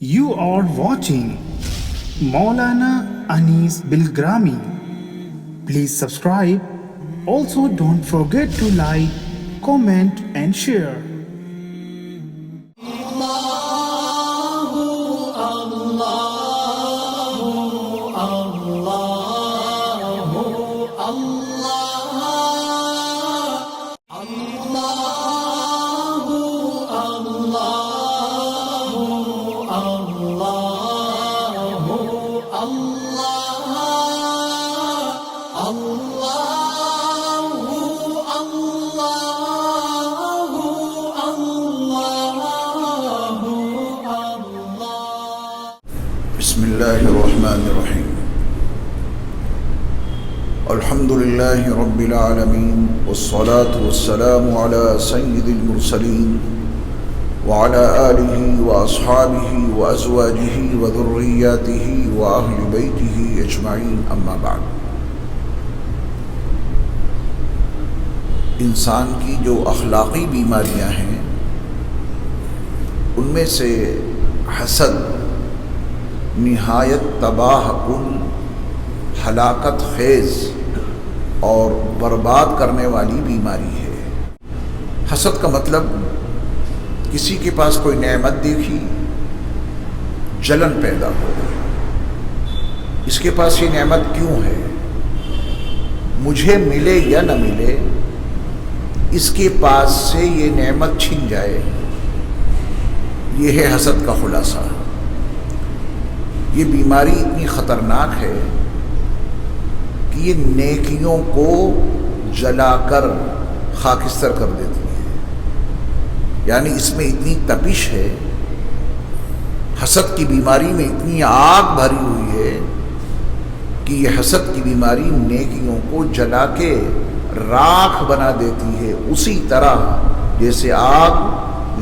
You are watching Maulana Anis Bilgrami. Please subscribe. Also, don't forget to like, comment, and share. بسم الله الرحمن الرحيم. الحمد لله رب العالمين، والصلاة والسلام على سيد المرسلين وعلى آله وأصحابه وأزواجه وذرياته وأهل بيته أجمعين، أما بعد. انسان کی جو اخلاقی بیماریاں ہیں ان میں سے حسد نہایت تباہ کن، ہلاکت خیز اور برباد کرنے والی بیماری ہے۔ حسد کا مطلب کسی کے پاس کوئی نعمت دیکھی، جلن پیدا ہو گئی، اس کے پاس یہ نعمت کیوں ہے، مجھے ملے یا نہ ملے، اس کے پاس سے یہ نعمت چھن جائے، یہ ہے حسد کا خلاصہ۔ یہ بیماری اتنی خطرناک ہے کہ یہ نیکیوں کو جلا کر خاکستر کر دیتی ہے، یعنی اس میں اتنی تپش ہے، حسد کی بیماری میں اتنی آگ بھری ہوئی ہے کہ یہ حسد کی بیماری نیکیوں کو جلا کے راکھ بنا دیتی ہے، اسی طرح جیسے آگ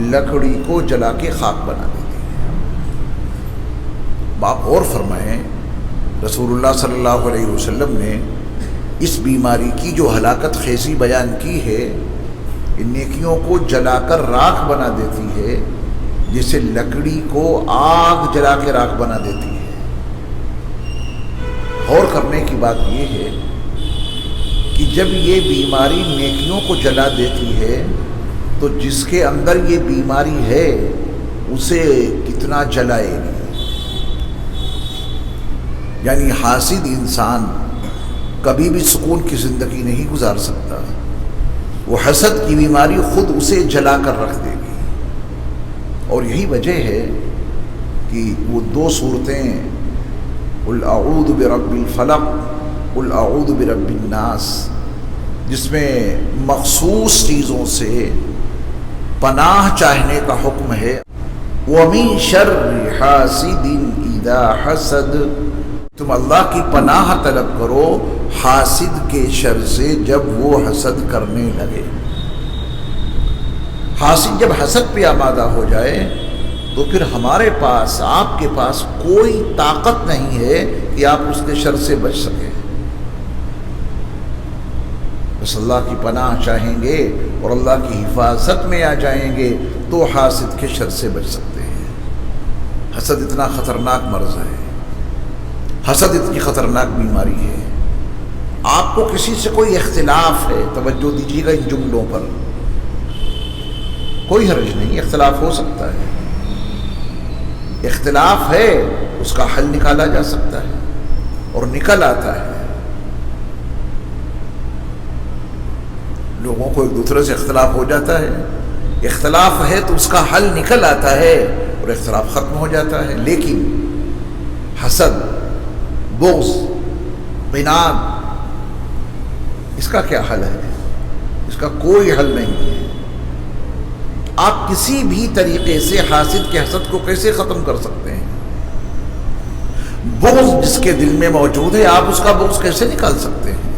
لکڑی کو جلا کے خاک بنا دیتی ہے۔ آپ اور فرمائیں، رسول اللہ صلی اللہ علیہ وسلم نے اس بیماری کی جو ہلاکت خیزی بیان کی ہے، یہ نیکیوں کو جلا کر راکھ بنا دیتی ہے، جیسے لکڑی کو آگ جلا کے راکھ بنا دیتی ہے۔ غور کرنے کی بات یہ ہے کہ جب یہ بیماری نیکیوں کو جلا دیتی ہے تو جس کے اندر یہ بیماری ہے اسے کتنا جلائے گی۔ یعنی حاسد انسان کبھی بھی سکون کی زندگی نہیں گزار سکتا، وہ حسد کی بیماری خود اسے جلا کر رکھ دے گی۔ اور یہی وجہ ہے کہ وہ دو صورتیں، قل اعوذ برب الفلق، قل اعوذ برب الناس، جس میں مخصوص چیزوں سے پناہ چاہنے کا حکم ہے، وَمِن شَرِّ حَاسِدٍ إِذَا حَسَدَ، تم اللہ کی پناہ طلب کرو حاسد کے شر سے جب وہ حسد کرنے لگے۔ حاسد جب حسد پہ آمادہ ہو جائے تو پھر ہمارے پاس، آپ کے پاس کوئی طاقت نہیں ہے کہ آپ اس کے شر سے بچ سکیں۔ بس اللہ کی پناہ چاہیں گے اور اللہ کی حفاظت میں آ جائیں گے تو حاسد کے شر سے بچ سکتے ہیں۔ حسد اتنا خطرناک مرض ہے، حسد اتنی خطرناک بیماری ہے۔ آپ کو کسی سے کوئی اختلاف ہے، توجہ دیجیے گا ان جملوں پر، کوئی حرج نہیں، اختلاف ہو سکتا ہے، اختلاف ہے اس کا حل نکالا جا سکتا ہے اور نکل آتا ہے۔ لوگوں کو ایک دوسرے سے اختلاف ہو جاتا ہے، اختلاف ہے تو اس کا حل نکل آتا ہے اور اختلاف ختم ہو جاتا ہے۔ لیکن حسد، بغض، عناد، اس کا کیا حل ہے؟ اس کا کوئی حل نہیں ہے۔ آپ کسی بھی طریقے سے حاسد کے حسد کو کیسے ختم کر سکتے ہیں؟ بغض جس کے دل میں موجود ہے، آپ اس کا بغض کیسے نکال سکتے ہیں؟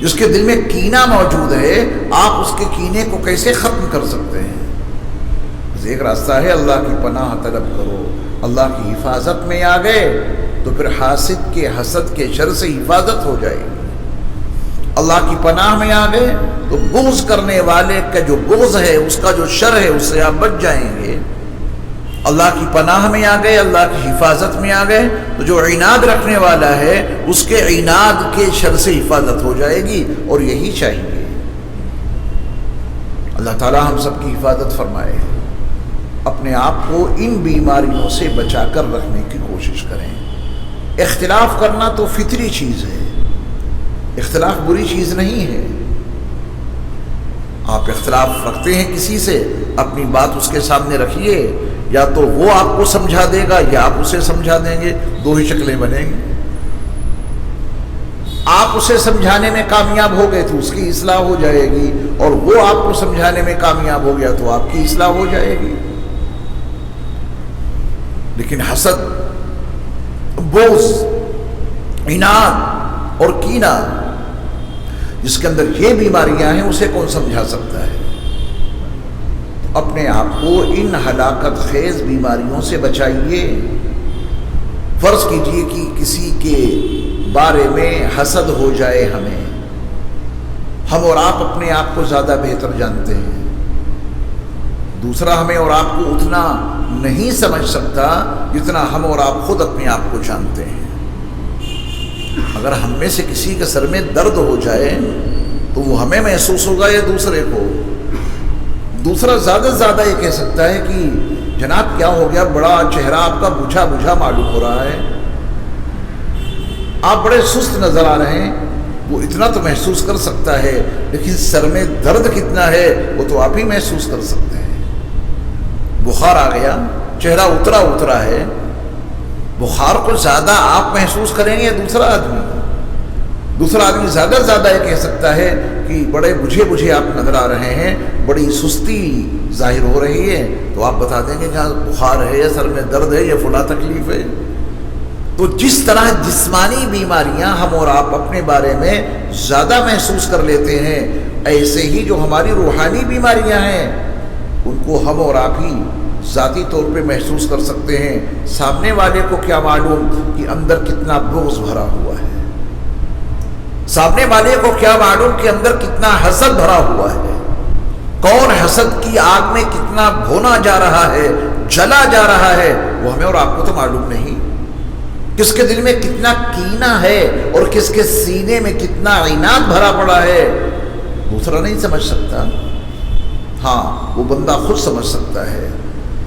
جس کے دل میں کینہ موجود ہے، آپ اس کے کینے کو کیسے ختم کر سکتے ہیں؟ ایک راستہ ہے، اللہ کی پناہ طلب کرو، اللہ کی حفاظت میں آ گئے تو پھر حاسد کے حسد کے شر سے حفاظت ہو جائے گی۔ اللہ کی پناہ میں آ گئے تو بغض کرنے والے کا جو بغض ہے، اس کا جو شر ہے، اس سے آپ بچ جائیں گے۔ اللہ کی پناہ میں آ گئے، اللہ کی حفاظت میں آ گئے، تو جو عناد رکھنے والا ہے اس کے عناد کے شر سے حفاظت ہو جائے گی، اور یہی چاہیے۔ اللہ تعالی ہم سب کی حفاظت فرمائے، اپنے آپ کو ان بیماریوں سے بچا کر رکھنے کی کوشش کریں۔ اختلاف کرنا تو فطری چیز ہے، اختلاف بری چیز نہیں ہے۔ آپ اختلاف رکھتے ہیں کسی سے، اپنی بات اس کے سامنے رکھیے، یا تو وہ آپ کو سمجھا دے گا یا آپ اسے سمجھا دیں گے، دو ہی شکلیں بنیں گی۔ آپ اسے سمجھانے میں کامیاب ہو گئے تو اس کی اصلاح ہو جائے گی، اور وہ آپ کو سمجھانے میں کامیاب ہو گیا تو آپ کی اصلاح ہو جائے گی۔ لیکن حسد، بغض، عناد اور کینہ، جس کے اندر یہ بیماریاں ہیں، اسے کون سمجھا سکتا ہے؟ اپنے آپ کو ان ہلاکت خیز بیماریوں سے بچائیے۔ فرض کیجئے کہ کسی کے بارے میں حسد ہو جائے ہمیں، ہم اور آپ اپنے آپ کو زیادہ بہتر جانتے ہیں، دوسرا ہمیں اور آپ کو اتنا نہیں سمجھ سکتا جتنا ہم اور آپ خود اپنے آپ کو جانتے ہیں۔ اگر ہم میں سے کسی کے سر میں درد ہو جائے تو وہ ہمیں محسوس ہوگا یا دوسرے کو؟ دوسرا زیادہ سے زیادہ یہ کہہ سکتا ہے کہ جناب کیا ہو گیا، بڑا چہرہ آپ کا بجھا بجھا معلوم ہو رہا ہے، آپ بڑے سست نظر آ رہے ہیں۔ وہ اتنا تو محسوس کر سکتا ہے، لیکن سر میں درد کتنا ہے وہ تو آپ ہی محسوس کر سکتے ہیں۔ بخار آ گیا، چہرہ اترا ہے، بخار کو زیادہ آپ محسوس کریں گے یا دوسرا آدمی؟ دوسرا آدمی زیادہ سے زیادہ یہ کہہ سکتا ہے کہ بڑے بجھے آپ نظر آ رہے ہیں، بڑی سستی ظاہر ہو رہی ہے، تو آپ بتا دیں گے کہ بخار ہے یا سر میں درد ہے یا فلاں تکلیف ہے۔ تو جس طرح جسمانی بیماریاں ہم اور آپ اپنے بارے میں زیادہ محسوس کر لیتے ہیں، ایسے ہی جو ہماری روحانی بیماریاں ہیں ان کو ہم اور آپ ہی ذاتی طور پہ محسوس کر سکتے ہیں۔ سامنے والے کو کیا معلوم کہ اندر کتنا بغض بھرا ہوا ہے، سامنے والے کو کیا معلوم کہ اندر کتنا حسد بھرا ہوا ہے، کون حسد کی آگ میں کتنا بھونا جا رہا ہے، جلا جا رہا ہے، وہ ہمیں اور آپ کو تو معلوم نہیں۔ کس کے دل میں کتنا کینہ ہے اور کس کے سینے میں کتنا عناد بھرا پڑا ہے، دوسرا نہیں سمجھ سکتا۔ ہاں، وہ بندہ خود سمجھ سکتا ہے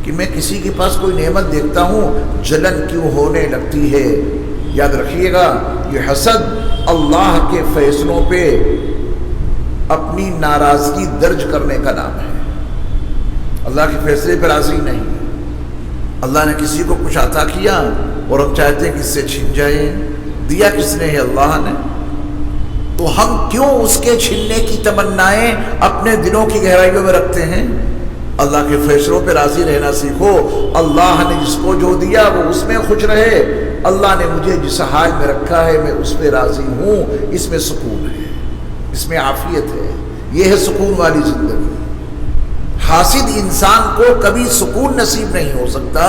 کہ میں کسی کے پاس کوئی نعمت دیکھتا ہوں، جلن کیوں ہونے لگتی ہے۔ یاد رکھیے گا، یہ حسد اللہ کے فیصلوں پہ اپنی ناراضگی درج کرنے کا نام ہے۔ اللہ کے فیصلے پہ راضی نہیں۔ اللہ نے کسی کو کچھ عطا کیا اور ہم چاہتے ہیں کہ اس سے چھن جائے، دیا کس نے ہے؟ اللہ نے۔ تو ہم کیوں اس کے چھننے کی تمنائیں اپنے دلوں کی گہرائیوں میں رکھتے ہیں؟ اللہ کے فیصلوں پہ راضی رہنا سیکھو۔ اللہ نے جس کو جو دیا وہ اس میں خوش رہے۔ اللہ نے مجھے جس حال میں رکھا ہے میں اس پہ راضی ہوں، اس میں سکون ہے، اس میں عافیت ہے، یہ ہے سکون والی زندگی۔ حاسد انسان کو کبھی سکون نصیب نہیں ہو سکتا،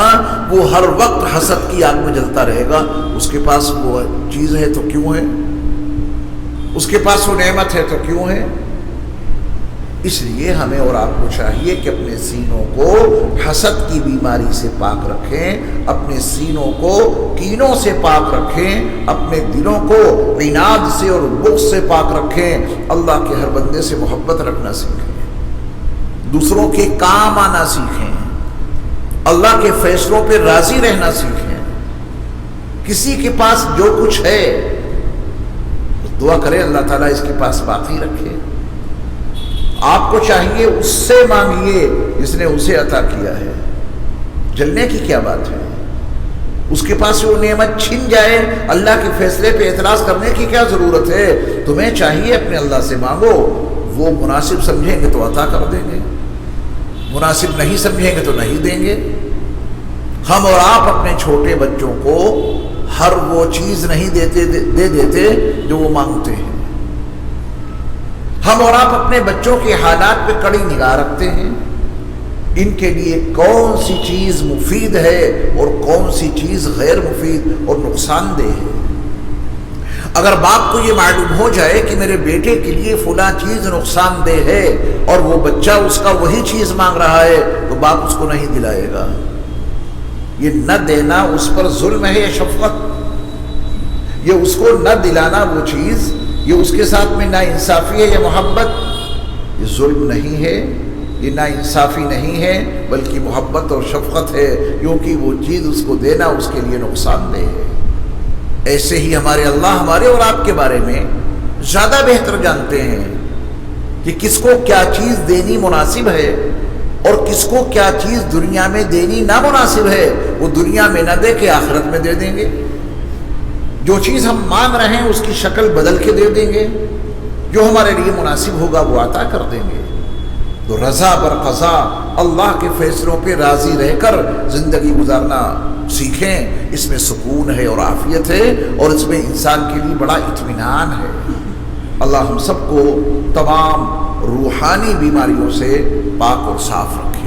وہ ہر وقت حسد کی آگ میں جلتا رہے گا۔ اس کے پاس وہ چیز ہے تو کیوں ہے، اس کے پاس وہ نعمت ہے تو کیوں ہے؟ اس لیے ہمیں اور آپ کو چاہیے کہ اپنے سینوں کو حسد کی بیماری سے پاک رکھیں، اپنے سینوں کو کینوں سے پاک رکھیں، اپنے دلوں کو عناد سے اور بغض سے پاک رکھیں۔ اللہ کے ہر بندے سے محبت رکھنا سیکھیں، دوسروں کے کام آنا سیکھیں، اللہ کے فیصلوں پہ راضی رہنا سیکھیں۔ کسی کے پاس جو کچھ ہے دعا کریں اللہ تعالیٰ اس کے پاس باقی رکھے۔ آپ کو چاہیے اس سے مانگیے جس نے اسے عطا کیا ہے، جلنے کی کیا بات ہے؟ اس کے پاس وہ نعمت چھن جائے، اللہ کے فیصلے پہ اعتراض کرنے کی کیا ضرورت ہے؟ تمہیں چاہیے اپنے اللہ سے مانگو، وہ مناسب سمجھیں گے تو عطا کر دیں گے، مناسب نہیں سمجھیں گے تو نہیں دیں گے۔ ہم اور آپ اپنے چھوٹے بچوں کو ہر وہ چیز نہیں دے دیتے جو وہ مانگتے ہیں۔ ہم اور آپ اپنے بچوں کے حالات پہ کڑی نگاہ رکھتے ہیں، ان کے لیے کون سی چیز مفید ہے اور کون سی چیز غیر مفید اور نقصان دہ ہے۔ اگر باپ کو یہ معلوم ہو جائے کہ میرے بیٹے کے لیے فلاں چیز نقصان دہ ہے اور وہ بچہ اس کا وہی چیز مانگ رہا ہے تو باپ اس کو نہیں دلائے گا۔ یہ نہ دینا اس پر ظلم ہے یا شفقت؟ یہ اس کو نہ دلانا وہ چیز، یہ اس کے ساتھ میں نا انصافی ہے یا محبت؟ یہ ظلم نہیں ہے، یہ نا انصافی نہیں ہے، بلکہ محبت اور شفقت ہے، کیونکہ وہ چیز اس کو دینا اس کے لیے نقصان دہ ہے۔ ایسے ہی ہمارے اللہ ہمارے اور آپ کے بارے میں زیادہ بہتر جانتے ہیں کہ کس کو کیا چیز دینی مناسب ہے اور کس کو کیا چیز دنیا میں دینی نامناسب ہے۔ وہ دنیا میں نہ دے کے آخرت میں دے دیں گے۔ جو چیز ہم مانگ رہے ہیں اس کی شکل بدل کے دے دیں گے، جو ہمارے لیے مناسب ہوگا وہ عطا کر دیں گے۔ تو رضا بر قضا، اللہ کے فیصلوں پہ راضی رہ کر زندگی گزارنا سیکھیں، اس میں سکون ہے اور عافیت ہے، اور اس میں انسان کے لیے بڑا اطمینان ہے۔ اللہ ہم سب کو تمام روحانی بیماریوں سے پاک اور صاف رکھے۔